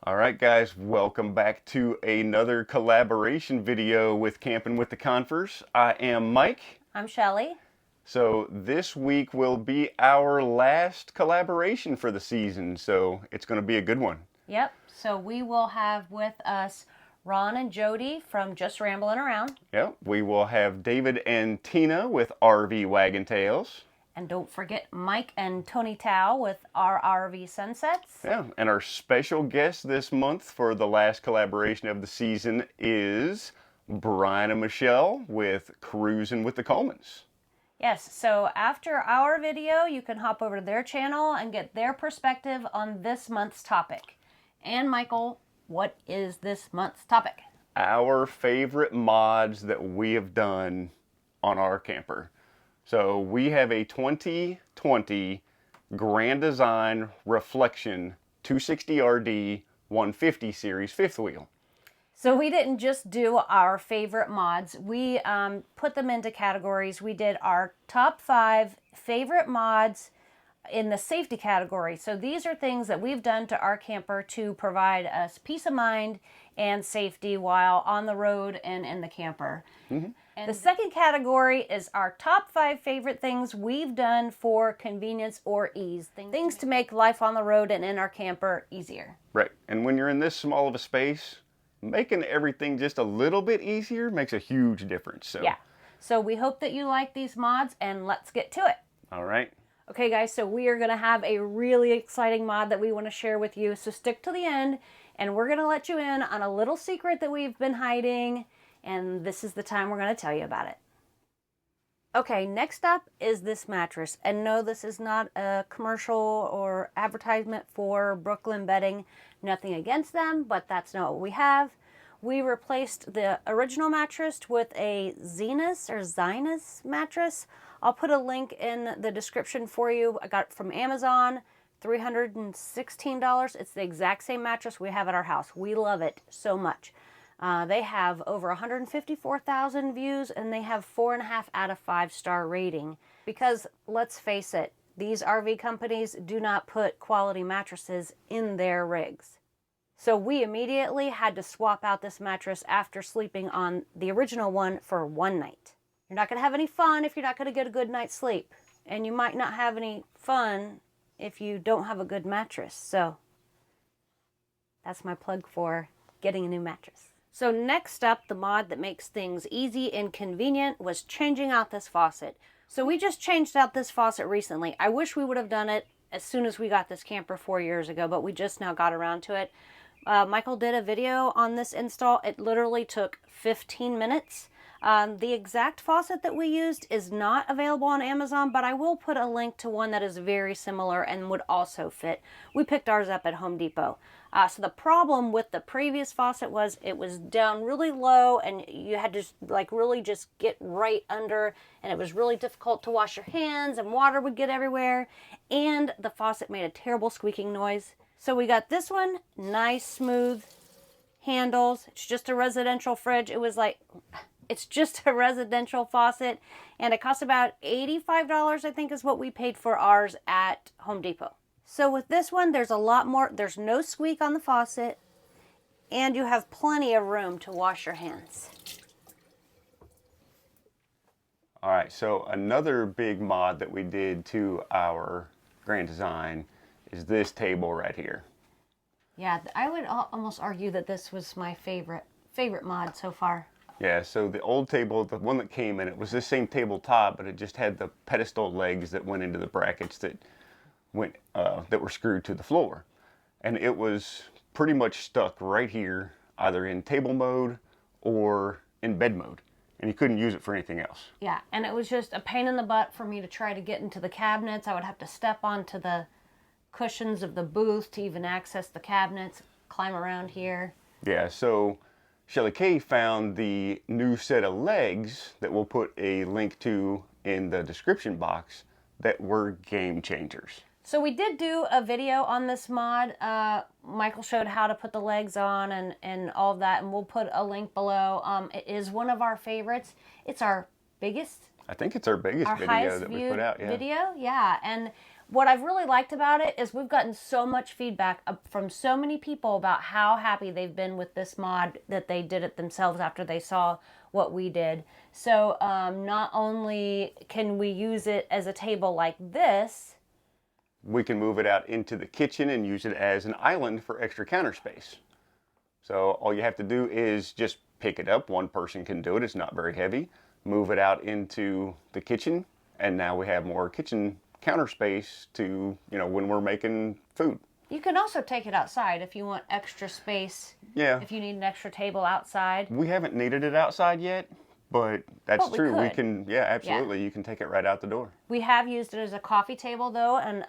All right, guys, welcome back to another collaboration video with Campin with the Confers. I am Mike. I'm Shelley. So this week will be our last collaboration for the season, so it's going to be a good one. Yep, so we will have with us Ron and Jody from Just Rambling Around. Yep, we will have David and Tina with RV Wagon Tales. And don't forget Mike and Tony Tao with our RV Sunsets. Yeah, and our special guest this month for the last collaboration of the season is Brian and Michelle with Cruising with the Colemans. Yes, so after our video, you can hop over to their channel and get their perspective on this month's topic. And Michael, what is this month's topic? Our favorite mods that we have done on our camper. So we have a 2020 Grand Design Reflection 260RD 150 series fifth wheel. So we didn't just do our favorite mods. We put them into categories. We did our top 5 favorite mods in the safety category. So these are things that we've done to our camper to provide us peace of mind and safety while on the road and in the camper. Mm-hmm. And the second category is our top 5 favorite things we've done for convenience or ease. Things to make life on the road and in our camper easier. Right. And when you're in this small of a space, making everything just a little bit easier makes a huge difference. So yeah. So we hope that you like these mods, and let's get to it. All right. Okay, guys, so we are going to have a really exciting mod that we want to share with you. So stick to the end, and we're going to let you in on a little secret that we've been hiding. And this is the time we're going to tell you about it. Okay, next up is this mattress. And no, this is not a commercial or advertisement for Brooklyn Bedding. Nothing against them, but that's not what we have. We replaced the original mattress with a Zinus mattress. I'll put a link in the description for you. I got it from Amazon, $316. It's the exact same mattress we have at our house. We love it so much. They have over 154,000 views, and they have 4.5 out of 5-star rating. Because let's face it, these RV companies do not put quality mattresses in their rigs. So we immediately had to swap out this mattress after sleeping on the original one for one night. You're not going to have any fun if you're not going to get a good night's sleep. And you might not have any fun if you don't have a good mattress. So that's my plug for getting a new mattress. So next up, the mod that makes things easy and convenient was changing out this faucet. So we just changed out this faucet recently. I wish we would have done it as soon as we got this camper 4 years ago, but we just now got around to it. Michael did a video on this install. It literally took 15 minutes. The exact faucet that we used is not available on Amazon, but I will put a link to one that is very similar and would also fit. We picked ours up at Home Depot. So the problem with the previous faucet was it was down really low, and you had to really just get right under, and it was really difficult to wash your hands, and water would get everywhere, and the faucet made a terrible squeaking noise. So we got this one, nice smooth handles. It's just a residential fridge. It's just a residential faucet, and it costs about $85, I think is what we paid for ours at Home Depot. So with this one, there's a lot more. There's no squeak on the faucet, and you have plenty of room to wash your hands. All right, so another big mod that we did to our Grand Design is this table right here. Yeah, I would almost argue that this was my favorite mod so far. Yeah, so the old table, the one that came in, it was this same tabletop, but it just had the pedestal legs that went into the brackets that were screwed to the floor. And it was pretty much stuck right here, either in table mode or in bed mode. And you couldn't use it for anything else. Yeah, and it was just a pain in the butt for me to try to get into the cabinets. I would have to step onto the cushions of the booth to even access the cabinets, climb around here. Yeah, so Shelley K found the new set of legs that we'll put a link to in the description box that were game changers. So we did do a video on this mod. Michael showed how to put the legs on and all of that, and we'll put a link below. It is one of our favorites. It's our biggest. I think it's our biggest video that we put out. Yeah. Video, yeah. And what I've really liked about it is we've gotten so much feedback from so many people about how happy they've been with this mod, that they did it themselves after they saw what we did. So not only can we use it as a table like this, we can move it out into the kitchen and use it as an island for extra counter space. So all you have to do is just pick it up. One person can do it. It's not very heavy. Move it out into the kitchen, and now we have more kitchen counter space to, when we're making food. You can also take it outside if you want extra space. Yeah. If you need an extra table outside. We haven't needed it outside yet, but that's But true. we We could. can, yeah, absolutely. Yeah. You can take it right out the door. We have used it as a coffee table though, and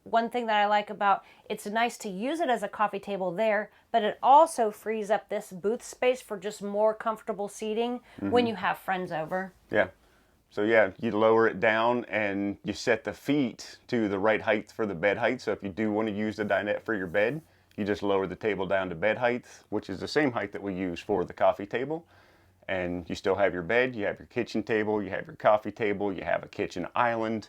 one thing that I like about it's nice to use it as a coffee table there, but it also frees up this booth space for just more comfortable seating when you have friends over. Yeah. So yeah, you lower it down and you set the feet to the right height for the bed height. So if you do want to use the dinette for your bed, you just lower the table down to bed height, which is the same height that we use for the coffee table. And you still have your bed, you have your kitchen table, you have your coffee table, you have a kitchen island.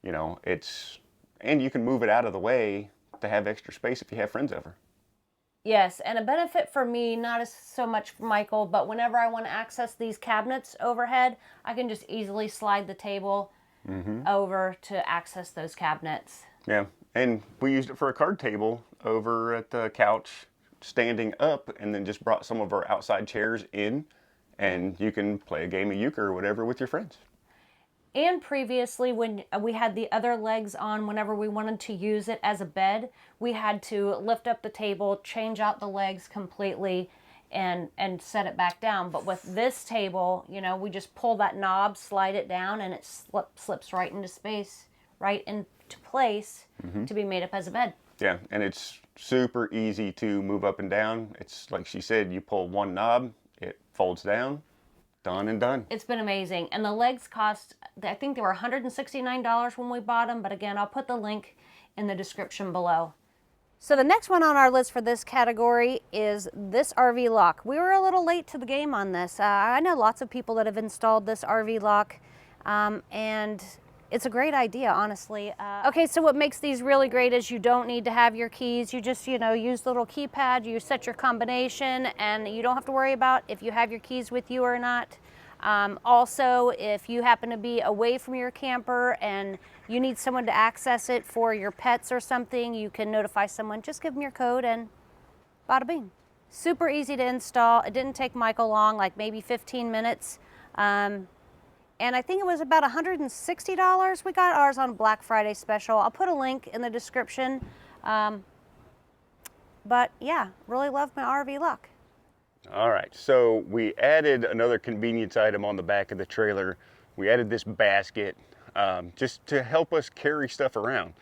And you can move it out of the way to have extra space if you have friends over. Yes, and a benefit for me, not as so much for Michael, but whenever I want to access these cabinets overhead, I can just easily slide the table over to access those cabinets. Yeah, and we used it for a card table over at the couch, standing up, and then just brought some of our outside chairs in, and you can play a game of euchre or whatever with your friends. And previously, when we had the other legs on, whenever we wanted to use it as a bed, we had to lift up the table, change out the legs completely, and set it back down. But with this table, we just pull that knob, slide it down, and it slips right into space, right into place to be made up as a bed. Yeah, and it's super easy to move up and down. It's like she said, you pull one knob, it folds down, done and done. It's been amazing. And the legs cost, I think they were $169 when we bought them, but again, I'll put the link in the description below. So the next one on our list for this category is this RV lock. We were a little late to the game on this. I know lots of people that have installed this RV lock, and it's a great idea, honestly. Okay, so what makes these really great is you don't need to have your keys. You just, use the little keypad, you set your combination, and you don't have to worry about if you have your keys with you or not. Also, if you happen to be away from your camper and you need someone to access it for your pets or something, you can notify someone, just give them your code and bada bing. Super easy to install. It didn't take Michael long, like maybe 15 minutes. And I think it was about $160. We got ours on Black Friday special. I'll put a link in the description. But yeah, really love my RV lock. All right, so we added another convenience item on the back of the trailer. We added this basket just to help us carry stuff around.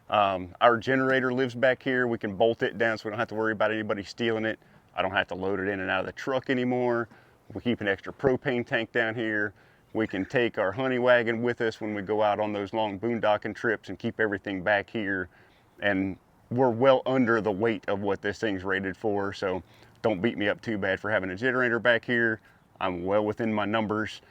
Our generator lives back here. We can bolt it down so we don't have to worry about anybody stealing it. I don't have to load it in and out of the truck anymore. We keep an extra propane tank down here. We can take our honey wagon with us when we go out on those long boondocking trips and keep everything back here. And we're well under the weight of what this thing's rated for, so don't beat me up too bad for having a generator back here. I'm well within my numbers,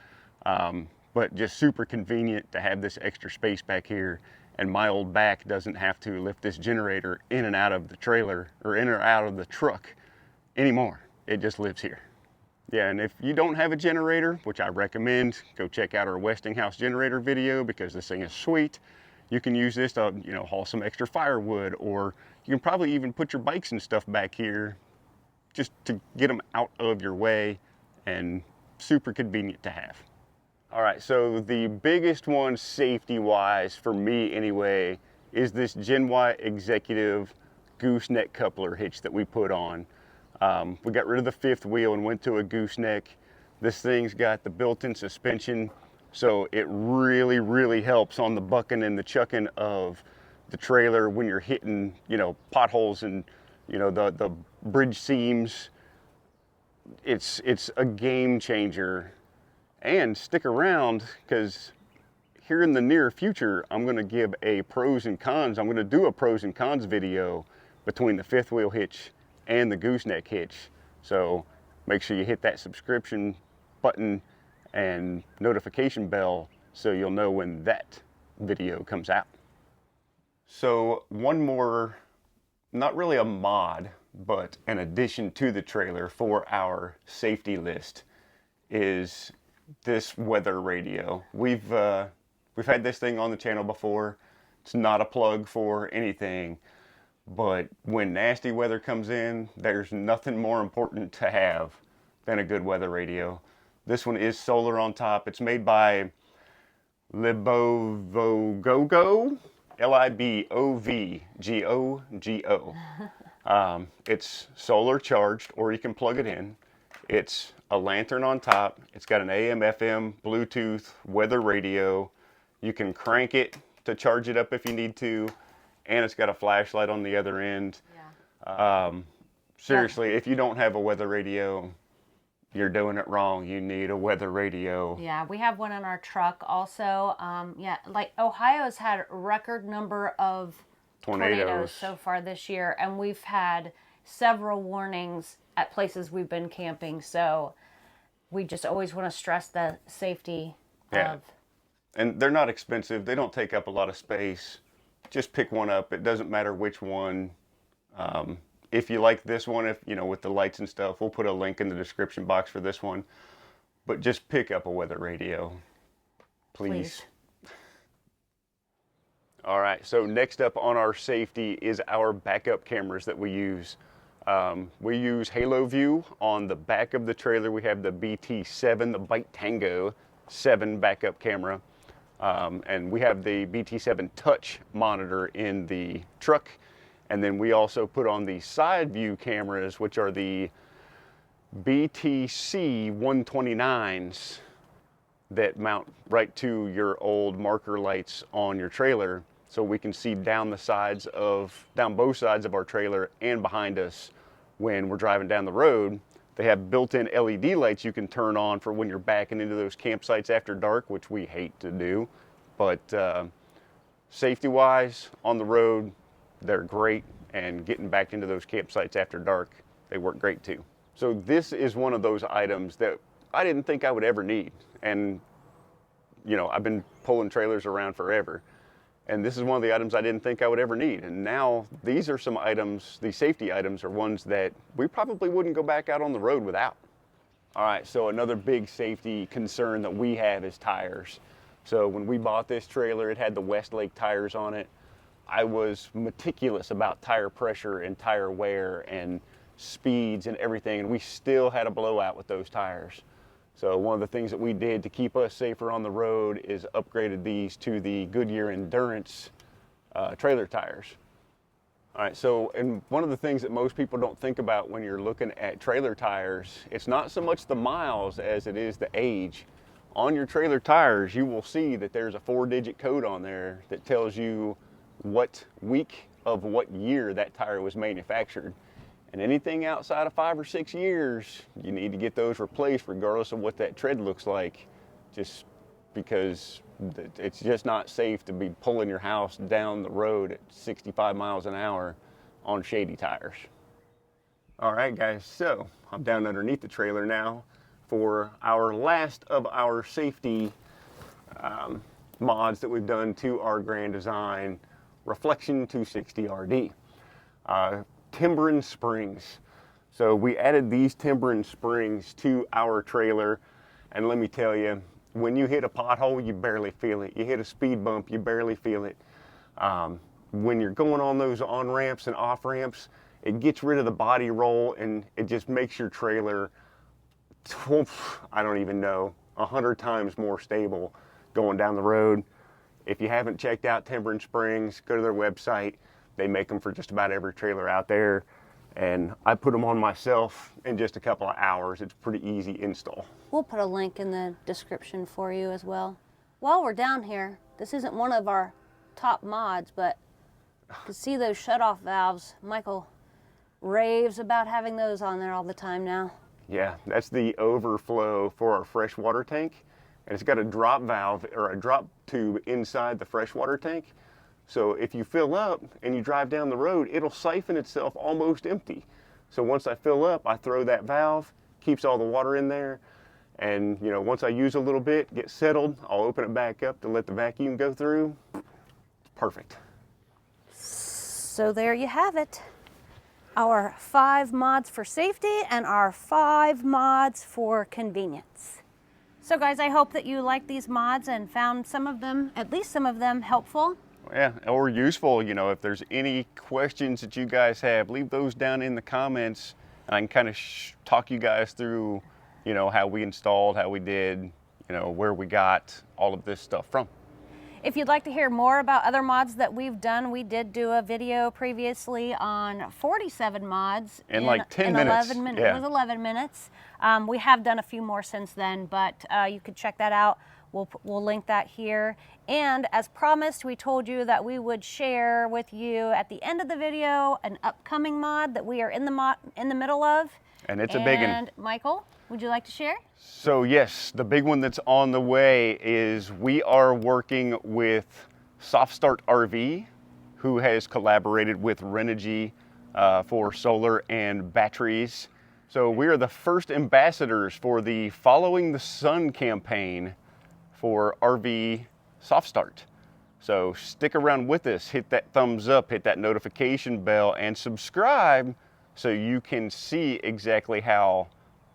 but just super convenient to have this extra space back here. And my old back doesn't have to lift this generator in and out of the trailer or in or out of the truck anymore. It just lives here. Yeah, and if you don't have a generator, which I recommend, go check out our Westinghouse generator video because this thing is sweet. You can use this to, haul some extra firewood, or you can probably even put your bikes and stuff back here just to get them out of your way, and super convenient to have. All right, so the biggest one safety-wise, for me anyway, is this Gen Y Executive gooseneck coupler hitch that we put on. We got rid of the fifth wheel and went to a gooseneck. This thing's got the built-in suspension, so it really, really helps on the bucking and the chucking of the trailer when you're hitting, potholes and, the bridge seams. It's a game changer. And stick around, because here in the near future, I'm going to give a pros and cons. I'm going to do a pros and cons video between the fifth wheel hitch and the gooseneck hitch. So make sure you hit that subscription button and notification bell so you'll know when that video comes out. So one more, not really a mod, but an addition to the trailer for our safety list is this weather radio. We've had this thing on the channel before. It's not a plug for anything, but when nasty weather comes in, there's nothing more important to have than a good weather radio. This one is solar on top. It's made by Libovogogo, Libovgogo. It's solar charged, or you can plug it in. It's a lantern on top. It's got an AM, FM, Bluetooth, weather radio. You can crank it to charge it up if you need to, and it's got a flashlight on the other end. Yeah. Seriously, if you don't have a weather radio, you're doing it wrong. You need a weather radio. Yeah, we have one in our truck also. Yeah, like Ohio's had a record number of tornadoes so far this year, and we've had several warnings at places we've been camping. So we just always want to stress the safety of. And they're not expensive. They don't take up a lot of space. Just pick one up. It doesn't matter which one. If you like this one, if you know, with the lights and stuff, we'll put a link in the description box for this one. But just pick up a weather radio, please. All right, so next up on our safety is our backup cameras that we use. We use Halo View on the back of the trailer. We have the BT7, the Bite Tango 7 backup camera. And we have the BT7 Touch monitor in the truck. And then we also put on the side view cameras, which are the BTC 129s that mount right to your old marker lights on your trailer. So we can see down both sides of our trailer and behind us when we're driving down the road. They have built-in LED lights you can turn on for when you're backing into those campsites after dark, which we hate to do. But safety-wise, on the road, they're great, and getting back into those campsites after dark, they work great too. So this is one of those items that I didn't think I would ever need. And, you know, I've been pulling trailers around forever. And this is one of the items I didn't think I would ever need. And now these are some items, these safety items are ones that we probably wouldn't go back out on the road without. All right, so another big safety concern that we have is tires. So when we bought this trailer, it had the Westlake tires on it. I was meticulous about tire pressure and tire wear and speeds and everything, and we still had a blowout with those tires. So one of the things that we did to keep us safer on the road is upgraded these to the Goodyear Endurance trailer tires. All right, so, and one of the things that most people don't think about when you're looking at trailer tires, it's not so much the miles as it is the age. On your trailer tires, you will see that there's a 4-digit code on there that tells you what week of what year that tire was manufactured. And anything outside of 5 or 6 years, you need to get those replaced regardless of what that tread looks like, just because it's just not safe to be pulling your house down the road at 65 miles an hour on shady tires. All right, guys, so I'm down underneath the trailer now for our last of our safety mods that we've done to our Grand Design Reflection 260 RD. Timberin springs. So we added these Timberin springs to our trailer, and let me tell you, when you hit a pothole, you barely feel it. You hit a speed bump, you barely feel it. When you're going on those on-ramps and off-ramps, it gets rid of the body roll, and it just makes your trailer, I don't even know, 100 times more stable going down the road. If you haven't checked out Timberin Springs, go to their website. They make them for just about every trailer out there. And I put them on myself in just a couple of hours. It's a pretty easy install. We'll put a link in the description for you as well. While we're down here, this isn't one of our top mods, but to see those shutoff valves, Michael raves about having those on there all the time now. Yeah, that's the overflow for our freshwater tank. And it's got a drop valve or a drop tube inside the freshwater tank. So if you fill up and you drive down the road, it'll siphon itself almost empty. So once I fill up, I throw that valve, keeps all the water in there. And you know, once I use a little bit, get settled, I'll open it back up to let the vacuum go through. It's perfect. So there you have it. Our 5 mods for safety and our 5 mods for convenience. So guys, I hope that you liked these mods and found some of them, at least some of them, helpful. Yeah, or useful. You know, if there's any questions that you guys have, leave those down in the comments, and I can kind of talk you guys through, you know, how we installed, how we did, you know, where we got all of this stuff from. If you'd like to hear more about other mods that we've done, we did do a video previously on 47 mods in like 10 minutes. 11 minutes. Yeah. It was 11 minutes. We have done a few more since then, but you could check that out. We'll link that here. And as promised, we told you that we would share with you at the end of the video an upcoming mod that we are in the middle of. And it's a big one. And Michael, would you like to share? So yes, the big one that's on the way is we are working with Soft Start RV, who has collaborated with Renogy for solar and batteries. So we are the first ambassadors for the Following the Sun campaign for RV Soft Start. So stick around with us, hit that thumbs up, hit that notification bell, and subscribe so you can see exactly how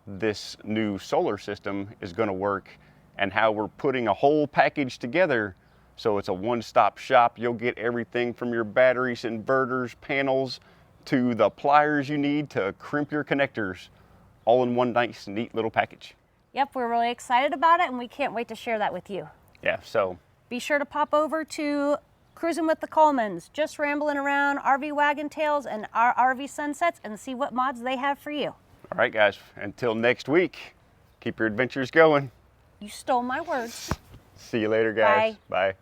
this new solar system is going to work and how we're putting a whole package together so it's a one-stop shop. You'll get everything from your batteries, inverters, panels, to the pliers you need to crimp your connectors, all in one nice, neat little package. Yep, we're really excited about it, and we can't wait to share that with you. Yeah, so be sure to pop over to Cruising with the Colemans, Just Rambling Around, RV Wagon Tales, and our RV Sunsets, and see what mods they have for you. All right, guys, until next week, keep your adventures going. You stole my words. See you later, guys. Bye. Bye.